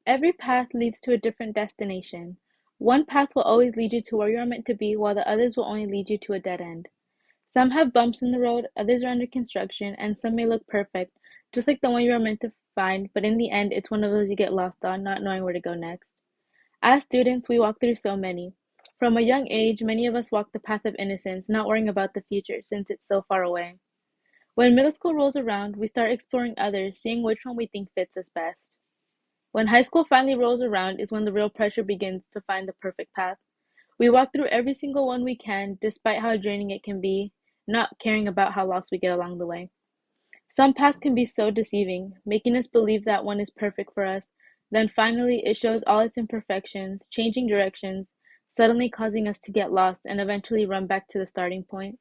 Every path leads to a different destination. One path will always lead you to where you are meant to be, while the others will only lead you to a dead end. Some have bumps in the road, others are under construction, and some may look perfect, just like the one you are meant to find, but in the end, it's one of those you get lost on, not knowing where to go next. As students, we walk through so many. From a young age, many of us walk the path of innocence, not worrying about the future since it's so far away. When middle school rolls around, we start exploring others, seeing which one we think fits us best. When high school finally rolls around is when the real pressure begins to find the perfect path. We walk through every single one we can, despite how draining it can be, not caring about how lost we get along the way. Some paths can be so deceiving, making us believe that one is perfect for us. Then finally, it shows all its imperfections, changing directions, suddenly causing us to get lost and eventually run back to the starting point.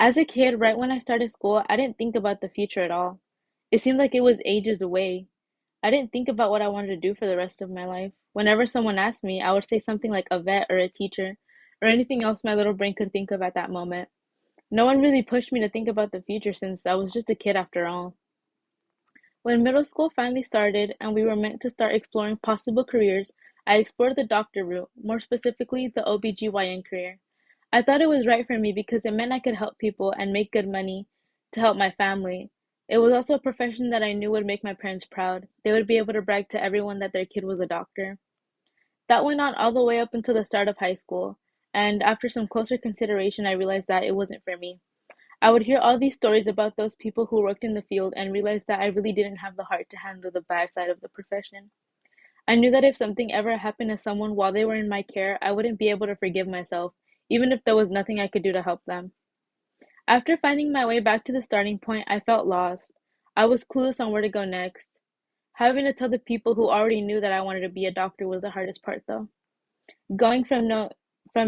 As a kid, right when I started school, I didn't think about the future at all. It seemed like it was ages away. I didn't think about what I wanted to do for the rest of my life. Whenever someone asked me, I would say something like a vet or a teacher, or anything else my little brain could think of at that moment. No one really pushed me to think about the future since I was just a kid after all. When middle school finally started and we were meant to start exploring possible careers, I explored the doctor route, more specifically the OBGYN career. I thought it was right for me because it meant I could help people and make good money to help my family. It was also a profession that I knew would make my parents proud. They would be able to brag to everyone that their kid was a doctor. That went on all the way up until the start of high school, and after some closer consideration, I realized that it wasn't for me. I would hear all these stories about those people who worked in the field and realized that I really didn't have the heart to handle the bad side of the profession. I knew that if something ever happened to someone while they were in my care, I wouldn't be able to forgive myself, even if there was nothing I could do to help them. After finding my way back to the starting point, I felt lost. I was clueless on where to go next. Having to tell the people who already knew that I wanted to be a doctor was the hardest part, though. Going from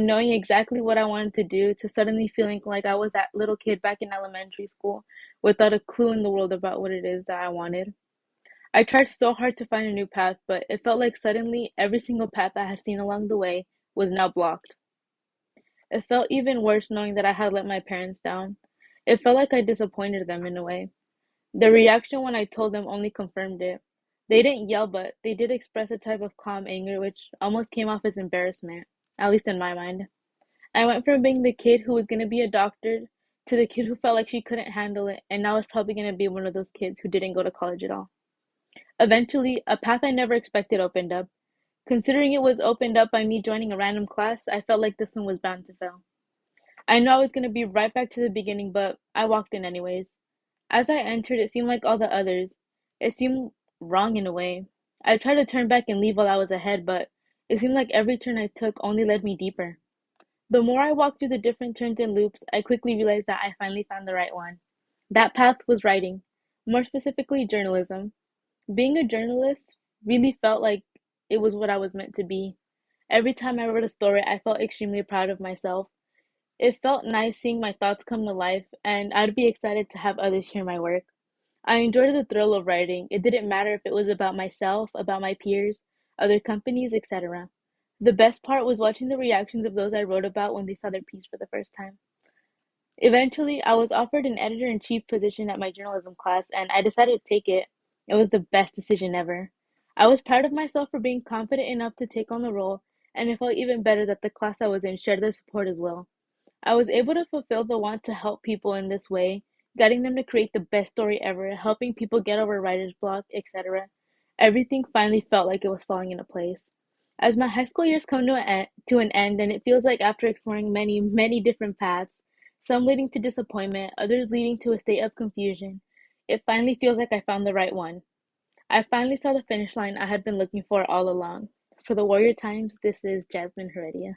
knowing exactly what I wanted to do to suddenly feeling like I was that little kid back in elementary school without a clue in the world about what it is that I wanted. I tried so hard to find a new path, but it felt like suddenly every single path I had seen along the way was now blocked. It felt even worse knowing that I had let my parents down. It felt like I disappointed them in a way. Their reaction when I told them only confirmed it. They didn't yell, but they did express a type of calm anger which almost came off as embarrassment, at least in my mind. I went from being the kid who was going to be a doctor to the kid who felt like she couldn't handle it, and now I was probably going to be one of those kids who didn't go to college at all. Eventually, a path I never expected opened up. Considering it was opened up by me joining a random class, I felt like this one was bound to fail. I knew I was going to be right back to the beginning, but I walked in anyways. As I entered, it seemed like all the others. It seemed wrong in a way. I tried to turn back and leave while I was ahead, but it seemed like every turn I took only led me deeper. The more I walked through the different turns and loops, I quickly realized that I finally found the right one. That path was writing, more specifically journalism. Being a journalist really felt like it was what I was meant to be. Every time I wrote a story, I felt extremely proud of myself. It felt nice seeing my thoughts come to life, and I'd be excited to have others hear my work. I enjoyed the thrill of writing. It didn't matter if it was about myself, about my peers, other companies, etc. The best part was watching the reactions of those I wrote about when they saw their piece for the first time. Eventually, I was offered an editor-in-chief position at my journalism class, and I decided to take it. It was the best decision ever. I was proud of myself for being confident enough to take on the role, and it felt even better that the class I was in shared their support as well. I was able to fulfill the want to help people in this way, guiding them to create the best story ever, helping people get over writer's block, etc. Everything finally felt like it was falling into place. As my high school years come to an end, and it feels like after exploring many, many different paths, some leading to disappointment, others leading to a state of confusion, it finally feels like I found the right one. I finally saw the finish line I had been looking for all along. For the Warrior Times, this is Jasmine Heredia.